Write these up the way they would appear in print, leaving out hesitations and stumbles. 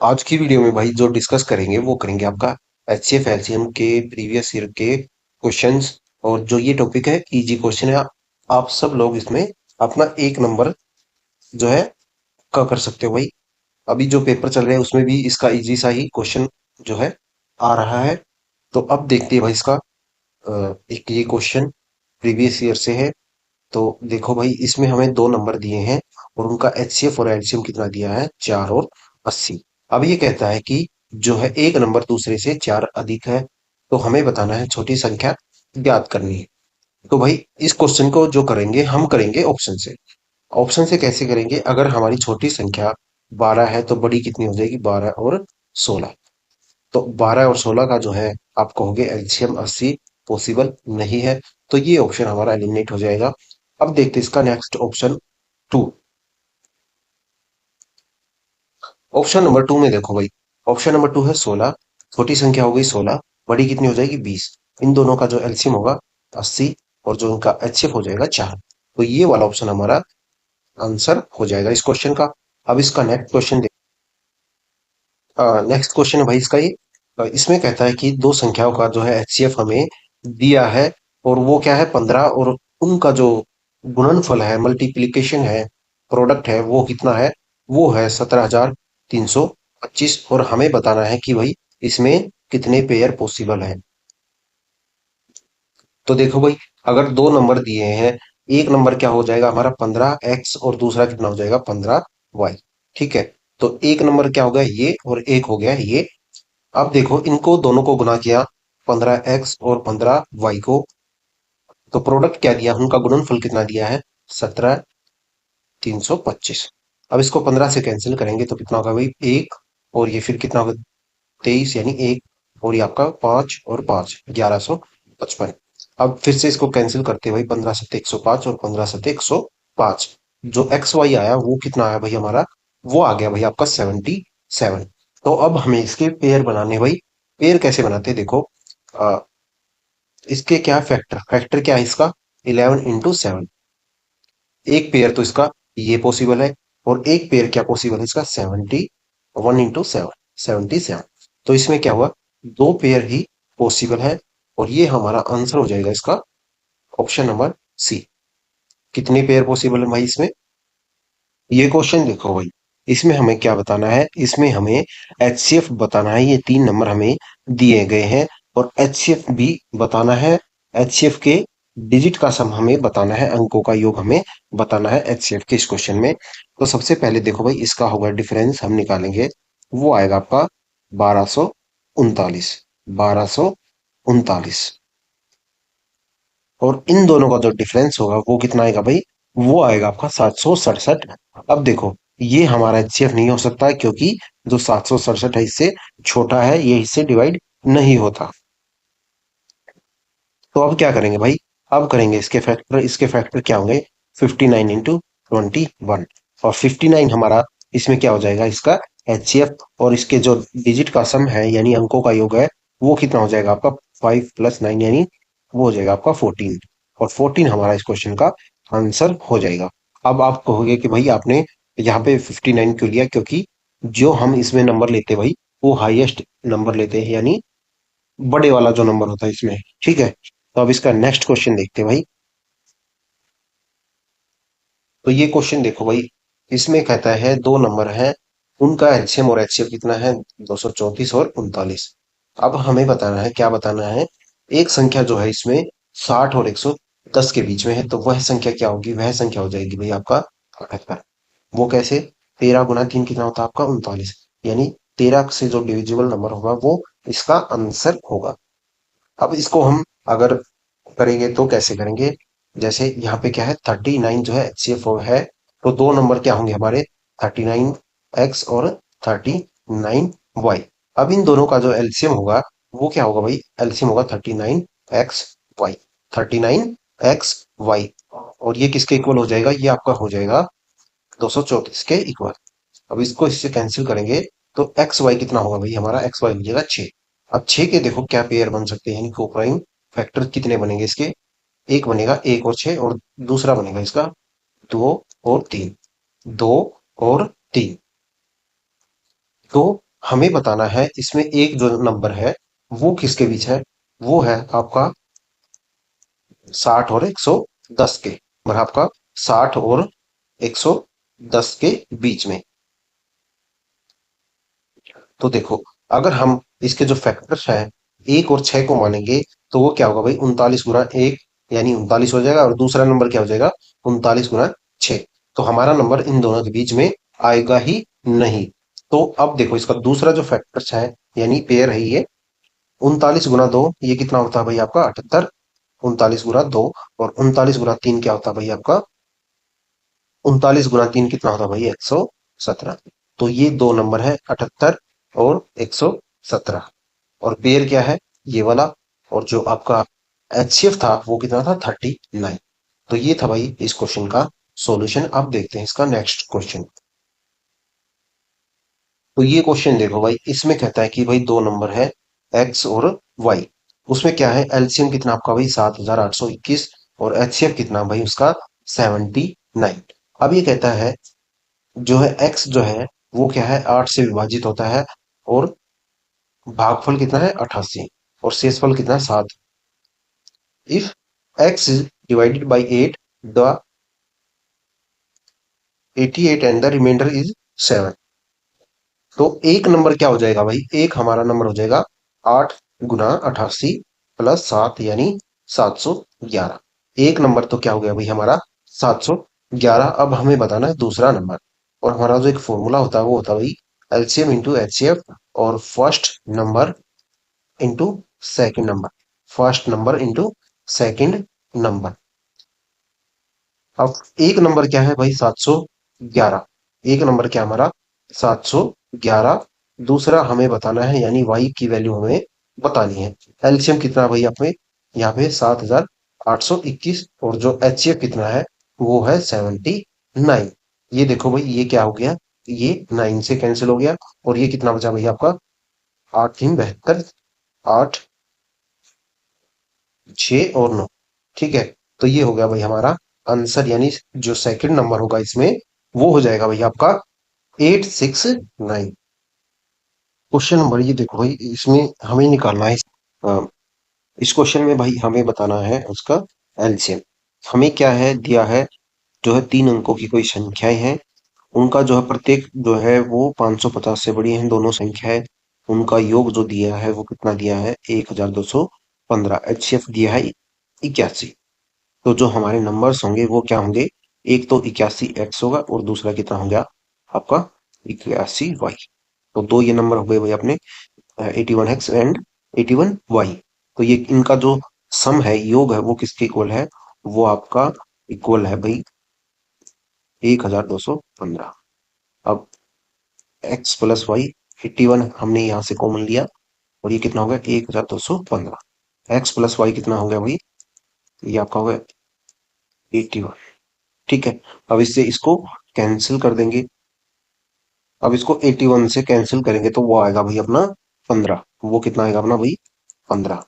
आज की वीडियो में भाई जो डिस्कस करेंगे वो करेंगे आपका एचसीएफ एलसीएम के प्रीवियस ईयर के क्वेश्चंस। और जो ये टॉपिक है इजी क्वेश्चन है। आप सब लोग इसमें अपना एक नंबर जो है का कर सकते हो भाई। अभी जो पेपर चल रहे हैं उसमें भी इसका इजी सा ही क्वेश्चन जो है आ रहा है। तो अब देखते हैं भाई इसका एक ये क्वेश्चन प्रीवियस ईयर से है। तो देखो भाई इसमें हमें दो नंबर दिए हैं और उनका एचसीएफ और एलसीएम कितना दिया है, 4 और 80। अब ये कहता है कि जो है एक नंबर दूसरे से 4 अधिक है, तो हमें बताना है छोटी संख्या ज्ञात करनी है। तो भाई इस क्वेश्चन को जो करेंगे हम करेंगे ऑप्शन से। ऑप्शन से कैसे करेंगे, अगर हमारी छोटी संख्या 12 है तो बड़ी कितनी हो जाएगी, 12 और 16। तो 12 और 16 का जो है आप कहोगे एलसीएम 80 पॉसिबल नहीं है, तो ये ऑप्शन हमारा एलिमिनेट हो जाएगा। अब देखते हैं इसका next option two. Option number two में देखो भाई, ऑप्शन नंबर टू है 16। छोटी संख्या हो गई 16, बड़ी कितनी हो जाएगी 20। इन दोनों का जो एलसीएम होगा 80, और जो इनका एचसीएफ हो जाएगा 4। तो ये वाला ऑप्शन हमारा आंसर हो जाएगा इस क्वेश्चन का। अब इसका नेक्स्ट क्वेश्चन, नेक्स्ट क्वेश्चन है भाई इसका ये। इसमें कहता है कि दो संख्याओं का जो है एचसीएफ हमें दिया है, और वो क्या है 15, और उनका जो गुणनफल है, मल्टीप्लिकेशन है, प्रोडक्ट है, वो कितना है, वो है 17,325। और हमें बताना है कि भाई इसमें कितने पेयर पॉसिबल है। तो देखो भाई, अगर दो नंबर दिए हैं, एक नंबर क्या हो जाएगा हमारा 15x, और दूसरा कितना हो जाएगा 15y। ठीक है। तो एक नंबर क्या हो गया ये, और एक हो गया ये। अब देखो इनको दोनों को गुना किया, 15x और 15y को, तो प्रोडक्ट क्या दिया, उनका गुणनफल कितना दिया है, 17,325। अब इसको 15 से कैंसिल करेंगे तो कितना होगा भाई, एक, और ये फिर कितना होगा 23, यानी एक, और ये आपका 5 और 5, 1155। अब फिर से इसको कैंसिल करते हैं भाई, 15 7 105 और 15 7 105। जो एक्स वाई आया वो कितना आया भाई हमारा, वो आ गया भाई आपका 77। तो अब हमें इसके पेयर बनाने भाई। पेयर कैसे बनाते हैं देखो, आ, इसके क्या फैक्टर, फैक्टर क्या है इसका, 11 × 7। एक पेयर तो इसका ये पॉसिबल है, और एक पेयर क्या पॉसिबल है इसका, 71 × 7, 77। तो इसमें क्या हुआ, दो पेयर ही पॉसिबल है, और ये हमारा आंसर हो जाएगा इसका ऑप्शन नंबर सी। कितने पेयर पॉसिबल है भाई इसमें, ये क्वेश्चन देखो भाई। इसमें हमें क्या बताना है, इसमें हमें एचसीएफ बताना है, ये तीन नंबर हमें दिए गए हैं, और एचसीएफ भी बताना है। एचसीएफ के डिजिट का सम हमें बताना है, अंकों का योग हमें बताना है एचसीएफ के इस क्वेश्चन में। तो सबसे पहले देखो भाई, इसका होगा डिफरेंस हम निकालेंगे, वो आएगा आपका 1239। 1239, और इन दोनों का जो डिफरेंस होगा वो कितना आएगा भाई, वो आएगा आपका 767। अब देखो ये हमारा एचसीएफ नहीं हो सकता है, क्योंकि जो 767 है इससे छोटा है, ये इससे डिवाइड नहीं होता। तो अब क्या करेंगे भाई, अब करेंगे इसके फैक्टर। इसके फैक्टर क्या होंगे, 59 × 21, और 59 हमारा इसमें क्या हो जाएगा इसका एचसीएफ, और इसके जो डिजिट का सम है यानी अंकों का योग है, वो कितना हो जाएगा आपका 5 + 9, यानी वो हो जाएगा आपका 14। और 14 हमारा इस क्वेश्चन का आंसर हो जाएगा। अब आप कहोगे कि भाई आपने यहाँ पे 59 क्यों लिया, क्योंकि जो हम इसमें नंबर लेते हैं भाई, वो हाईएस्ट नंबर लेते हैं, यानी बड़े वाला जो नंबर होता है इसमें। ठीक है। तो अब इसका नेक्स्ट क्वेश्चन देखते हैं भाई। तो ये क्वेश्चन देखो भाई, इसमें कहता है दो नंबर हैं, उनका एलसीएम और एचसीएफ कितना है, 234 और 39। अब हमें बताना है, क्या बताना है, एक संख्या जो है इसमें 60 और 110 के बीच में है, तो वह संख्या क्या होगी, वह संख्या हो जाएगी भाई आपका 78। वो कैसे, 13 × 3 कितना होता है आपका 39, यानी 13 से जो डिविजिबल नंबर होगा वो इसका आंसर होगा। अब इसको हम अगर करेंगे तो कैसे करेंगे, जैसे यहाँ पे क्या है 39 जो है एचसीएफ है, तो दो नंबर क्या होंगे हमारे, 39x और 39y। अब इन दोनों का जो एलसीएम होगा वो क्या होगा भाई, एलसीएम होगा 39x y, 39x y, और ये किसके इक्वल हो जाएगा, ये आपका हो जाएगा 234 के इक्वल। अब इसको इससे कैंसिल करेंगे तो एक्स वाई कितना होगा भाई, हमारा एक्स वाई मिलेगा 6। अब 6 के देखो क्या पेयर बन सकते हैं, यानी को प्राइम फैक्टर कितने बनेंगे इसके, एक बनेगा 1 और 6, और दूसरा बनेगा इसका 2 और 3। 2 और 3, तो हमें बताना है इसमें एक जो नंबर है वो किसके बीच है। वो है आपका 60 और 110 के, मतलब आपका 60 और 110 के बीच में। तो देखो, अगर हम इसके जो फैक्टर्स हैं 1 और 6 को मानेंगे, तो वो क्या होगा भाई, 39 गुना 1 यानी 39 हो जाएगा, और दूसरा नंबर क्या हो जाएगा, 39 गुना 6। तो हमारा नंबर इन दोनों के बीच में आएगा ही नहीं। तो अब देखो, इसका दूसरा जो फैक्टर्स है यानी पेयर है ये, 39 गुना 2 ये कितना होता है भाई आपका 78। 39 गुना 2, और 39 गुना 3 क्या होता है भाई आपका, 39 गुना 3 कितना होता है भाई 117। तो ये दो नंबर है 78 और 117, और पेयर क्या है, ये वाला। और जो आपका एचसीएफ था वो कितना था 39। तो ये था भाई इस क्वेश्चन का सॉल्यूशन। अब देखते हैं इसका नेक्स्ट क्वेश्चन। तो ये क्वेश्चन देखो भाई, इसमें कहता है कि भाई दो नंबर है एक्स और वाई। उसमें क्या है, एलसीएम कितना आपका भाई 7821, और एचसीएफ कितना भाई उसका 79। अब ये कहता है जो है एक्स जो है वो क्या है 8 से विभाजित होता है, और भागफल कितना है 88, और शेषफल कितना है 7। If x is divided by 8, the 88 and the remainder is 7। तो एक नंबर क्या हो जाएगा भाई, एक हमारा नंबर हो जाएगा 8 गुना 88 प्लस 7 यानी 711। एक नंबर तो क्या हो गया भाई हमारा 711। अब हमें बताना है दूसरा नंबर, और हमारा जो एक फॉर्मूला होता है वो होता है भाई एलसीएम इंटू एचसीएफ, और first number into second number, first number into second number. अब एक नंबर क्या है भाई 711, एक नंबर क्या हमारा 711। दूसरा हमें बताना है यानी वाई की वैल्यू हमें बतानी है। एलसीएम कितना भाई आप में यहाँ पे 7821, और जो एचसीएफ कितना है वो है 79। ये देखो भाई ये क्या हो गया, ये 9 से कैंसिल हो गया, और ये कितना बचा भाई आपका 8 3 72, 8 6 और 9। ठीक है, तो ये हो गया भाई हमारा आंसर, यानी जो सेकंड नंबर होगा इसमें वो हो जाएगा भाई आपका 869। क्वेश्चन नंबर ये देखो भाई, इसमें हमें निकालना है अ, इस क्वेश्चन में भाई हमें बताना है उसका एलसीएम। हमें क्या है दिया है, जो है 3 अंकों की कोई संख्याएं हैं, उनका जो है प्रत्येक जो है वो 550 से बड़ी है दोनों संख्याएं, उनका योग जो दिया है वो कितना दिया है 1215। एचसीएफ दिया है 81। तो जो हमारे नंबर्स होंगे वो क्या होंगे, एक तो 81 एक्स होगा, और दूसरा कितना हो गया आपका 81 वाई। तो दो ये नंबर हो गए भाई अपने 81 एक्स एंड 81 वाई। तो ये इनका जो सम है, योग है, वो किसके इक्वल है, वो आपका इक्वल है भाई 1215। अब एक्स प्लस वाई, 81 हमने यहाँ से कॉमन लिया, और ये कितना हो गया 1215। एक्स प्लस वाई कितना हो गया भाई, ये आपका हो गया 81। ठीक है, अब इससे इसको कैंसिल कर देंगे। अब इसको 81 से कैंसिल करेंगे तो वो आएगा भाई अपना 15। वो कितना आएगा अपना भाई 15।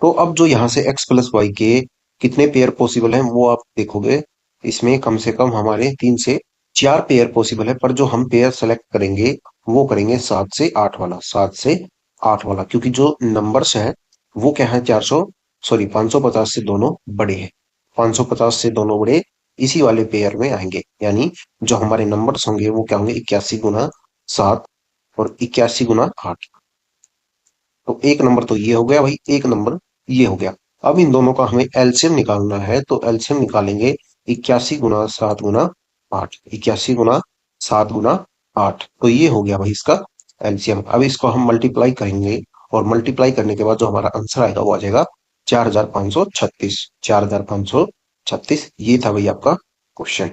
तो अब जो यहाँ से x प्लस वाई के कितने पेयर पॉसिबल हैं वो आप देखोगे, इसमें कम से कम हमारे 3 से 4 पेयर पॉसिबल है, पर जो हम पेयर सेलेक्ट करेंगे वो करेंगे 7 से 8 वाला, 7 से 8 वाला, क्योंकि जो नंबर्स है वो क्या है 550 से दोनों बड़े हैं। 550 से दोनों बड़े इसी वाले पेयर में आएंगे, यानी जो हमारे नंबर्स होंगे वो क्या होंगे 81 गुना 7 और 81 गुना 8। तो एक नंबर तो ये हो गया भाई, एक नंबर ये हो गया। अब इन दोनों का हमें एलसीएम निकालना है, तो एलसीएम निकालेंगे 81 गुना 7 गुना 8, 81 गुना 7 गुना 8। तो ये हो गया भाई इसका एलसीएम। अब इसको हम मल्टीप्लाई करेंगे, और मल्टीप्लाई करने के बाद जो हमारा आंसर आएगा वो आ जाएगा 4536। 4536, ये था भाई आपका क्वेश्चन।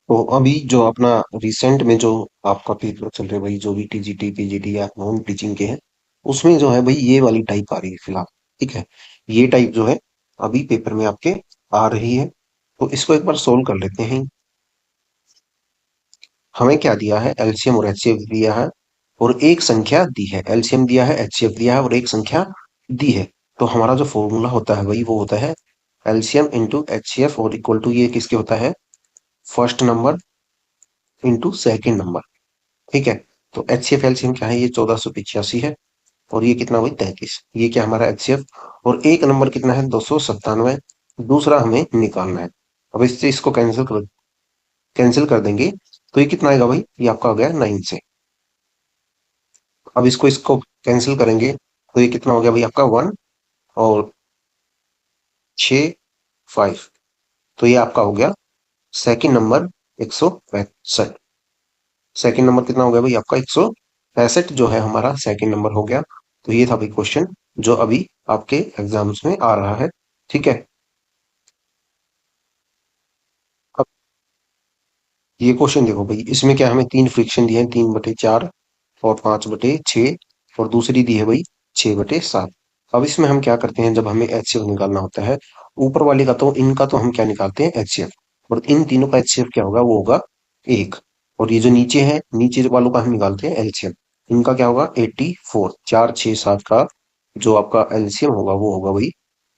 तो अभी जो अपना रिसेंट में जो आपका पेपर चल रहा है भाई, जो भी टीजीटी पीजीटी या नॉन टीचिंग के हैं, उसमें जो है भाई ये वाली टाइप आ रही है फिलहाल। ठीक है, ये टाइप जो है अभी पेपर में आपके आ रही है। तो इसको एक बार सोल्व कर लेते हैं। हमें क्या दिया है, एलसीएम और एचसीएफ दिया है, और एक संख्या दी है। एलसीएम दिया है, एचसीएफ दिया है, और एक संख्या दी है। तो हमारा जो फॉर्मूला होता है भाई वो होता है एलसीएम इंटू एचसीएफ, और इक्वल टू ये किसके होता है, first number into second number. ठीक है। तो एच सी एफ एलसीएम क्या है, ये 1485 है। और ये कितना हुई 33, ये क्या हमारा एच सी एफ। और एक नंबर कितना है 297, दूसरा हमें निकालना है। अब इससे इसको कैंसिल कर देंगे, तो ये कितना आएगा भाई, ये आपका हो गया 9 से। अब इसको इसको कैंसिल करेंगे, तो ये कितना हो गया भाई आपका 1 और 6 5। तो ये आपका हो गया सेकंड नंबर 165। सेकंड नंबर कितना हो गया भाई आपका 165 जो है हमारा सेकंड नंबर हो गया। तो ये था भाई क्वेश्चन जो अभी आपके एग्जाम्स में आ रहा है। ठीक है। अब ये क्वेश्चन देखो भाई, इसमें क्या हमें तीन फ्रिक्शन दिए हैं, 3/4 और 5/6, और दूसरी दी है भाई 6/7। अब इसमें हम क्या करते हैं, जब हमें एचसीएफ निकालना होता है, ऊपर वाले का तो इनका तो हम क्या निकालते हैं एचसीएफ, और इन तीनों का एचसीएफ क्या होगा, वो होगा 1। और ये जो नीचे है, नीचे वालों का हम निकालते हैं एलसीएम। इनका क्या होगा 84, 4 6 7 का जो आपका एलसीएम होगा वो होगा भाई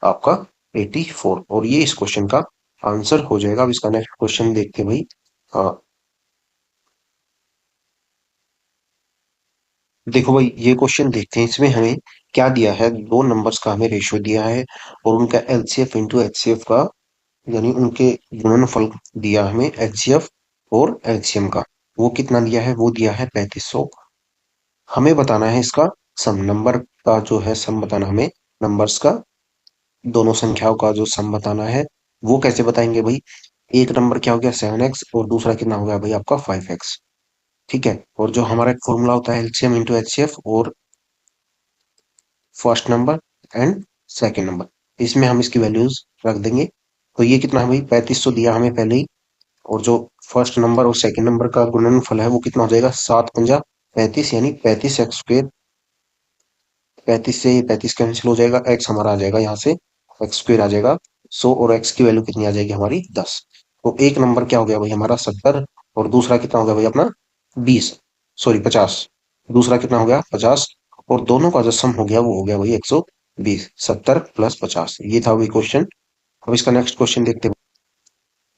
आपका 84। और ये इस क्वेश्चन का आंसर हो जाएगा। अब इसका नेक्स्ट क्वेश्चन देखते हैं भाई। हाँ, देखो भाई ये क्वेश्चन देखते हैं, इसमें हमें क्या दिया है, दो नंबर्स का हमें रेशियो दिया है, और उनका एलसीएफ इंटू एचसीएफ का, यानी उनके गुणनफल दिया हमें एचसीएफ और एलसीएम का। वो कितना दिया है, वो दिया है 3500। हमें बताना है इसका सम, नंबर का जो है सम बताना हमें, नंबर्स का, दोनों संख्याओं का जो सम बताना है। वो कैसे बताएंगे भाई, एक नंबर क्या हो गया 7x, और दूसरा कितना हो गया भाई आपका 5x। ठीक है। और जो हमारा एक फॉर्मूला होता है एलसीएम इंटू एचसीएफ और first number and second number, इसमें हम इसकी वैल्यूज रख देंगे। तो ये कितना है भाई 3500 दिया हमें पहले ही, और जो फर्स्ट नंबर और सेकंड नंबर का गुणनफल है वो कितना हो जाएगा 7×5 35, यानी 35x²। 35 से 35 कैंसिल हो जाएगा, एक्स हमारा आ जाएगा यहाँ से, x² आ जाएगा 100, और x की वैल्यू कितनी आ जाएगी हमारी 10। तो एक नंबर क्या हो गया भाई हमारा 70, और दूसरा कितना हो गया भाई अपना 20, सॉरी 50। दूसरा कितना हो गया 50, और दोनों का जो सम हो गया वो हो गया भाई 120, 70 + 50। ये था वही क्वेश्चन। अब इसका नेक्स्ट क्वेश्चन देखते हैं।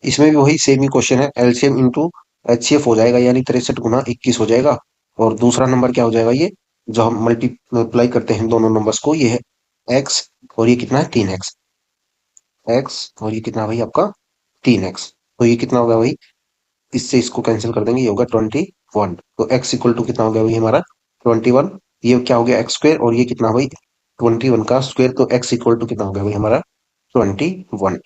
इसमें भी वही सेम ही क्वेश्चन है, एलसीएम इंटू एचसीएफ हो जाएगा, यानी 63×21 हो जाएगा। और दूसरा नंबर क्या हो जाएगा, ये जो हम मल्टीप्लाई करते हैं दोनों नंबर्स को, ये है एक्स, और ये कितना है 3x। एक्स और ये कितना भाई आपका 3x। तो ये कितना होगा भाई, इससे इसको कैंसिल कर देंगे, ये होगा 21। तो x इक्वल टू कितना हो गया भाई हमारा 21। ये क्या हो गया x², और ये कितना भाई 21 का स्क्वायर, तो x इक्वल टू कितना हो गया भाई हमारा 21।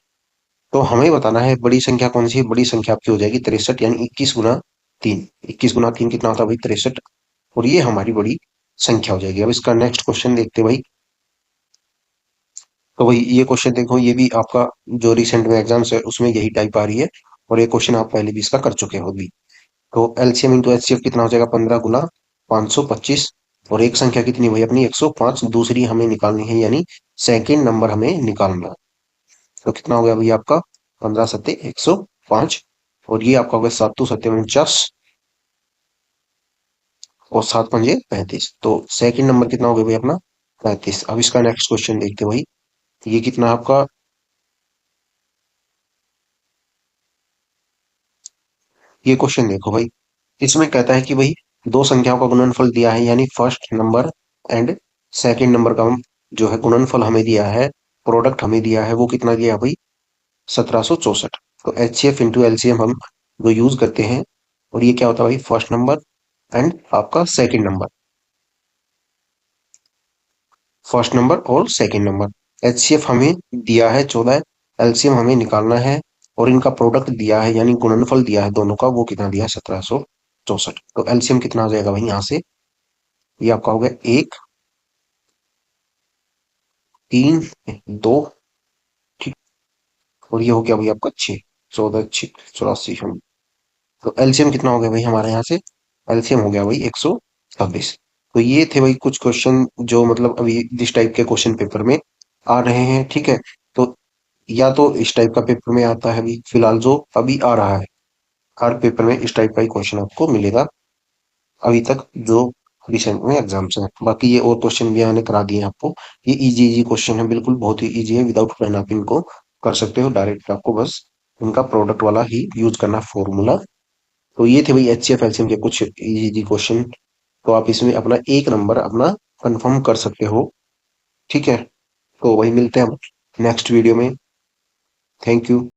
तो हमें बताना है बड़ी संख्या कौन सी है, बड़ी संख्या आपकी हो जाएगी 63, यानी 21×3। 21×3 कितना होता है भाई 63, और ये हमारी बड़ी संख्या हो जाएगी। अब इसका नेक्स्ट क्वेश्चन देखते हैं भाई। तो भाई ये क्वेश्चन देखो, ये भी आपका जो रिसेंट में एग्जाम्स है उसमें यही टाइप आ रही है, और ये क्वेश्चन आप पहले भी इसका कर चुके हो भी। तो एलसीएम इंटू एचसीएफ कितना हो जाएगा 15×525, और एक संख्या कितनी भाई अपनी 105, दूसरी हमें निकालनी है, यानी सेकेंड नंबर हमें निकालना है। तो कितना हो गया भाई आपका 15×7=105, और ये आपका हो गया 7×2=49, और 7×5=35। तो सेकंड नंबर कितना हो गया भाई अपना 35। अब इसका नेक्स्ट क्वेश्चन देखते हैं भाई। ये कितना आपका, ये क्वेश्चन देखो भाई, इसमें कहता है कि भाई दो संख्याओं का गुणनफल दिया है, यानी first number and second number का हम जो है गुणनफल हमें दिया है, प्रोडक्ट हमें दिया है, वो कितना दिया है भाई 1764। तो H C F into LCM हम जो यूज करते हैं, और ये क्या होता है भाई फर्स्ट नंबर एंड आपका सेकंड नंबर, फर्स्ट नंबर और सेकंड नंबर। एचसीएफ हमें दिया है 14, एलसीएम हमें निकालना है, और इनका प्रोडक्ट दिया है, यानी गुणनफल दिया है दोनों का, वो कितना दिया है 1764। तो एलसीएम कितना आ जाएगा भाई यहाँ से, ये आपका हो गया 1 3 2, ठीक। और ये हो गया भाई आपका 6, 14 6 84 हम। तो एलसीएम कितना हो गया भाई हमारे यहाँ से, एलसीएम हो गया भाई 126। तो ये थे भाई कुछ क्वेश्चन जो मतलब अभी इस टाइप के क्वेश्चन पेपर में आ रहे हैं। ठीक है। तो या तो इस टाइप का पेपर में आता है अभी फिलहाल जो अभी आ रहा है, हर पेपर में इस टाइप का ही क्वेश्चन आपको मिलेगा अभी तक जो रिसेंट में एग्जाम्स हैं। बाकी ये और क्वेश्चन भी मैंने करा दिए हैं आपको। ये इजी इजी क्वेश्चन है, बिल्कुल बहुत ही इजी है, विदाउट पेन आप इनको कर सकते हो डायरेक्ट, आपको बस इनका प्रोडक्ट वाला ही यूज करना फॉर्मूला, तो ये थे भाई एचसीएफ एलसीएम के कुछ इजी क्वेश्चन। तो आप इसमें अपना एक नंबर अपना कंफर्म कर सकते हो। ठीक है, तो वही मिलते हैं हम नेक्स्ट वीडियो में। Thank you.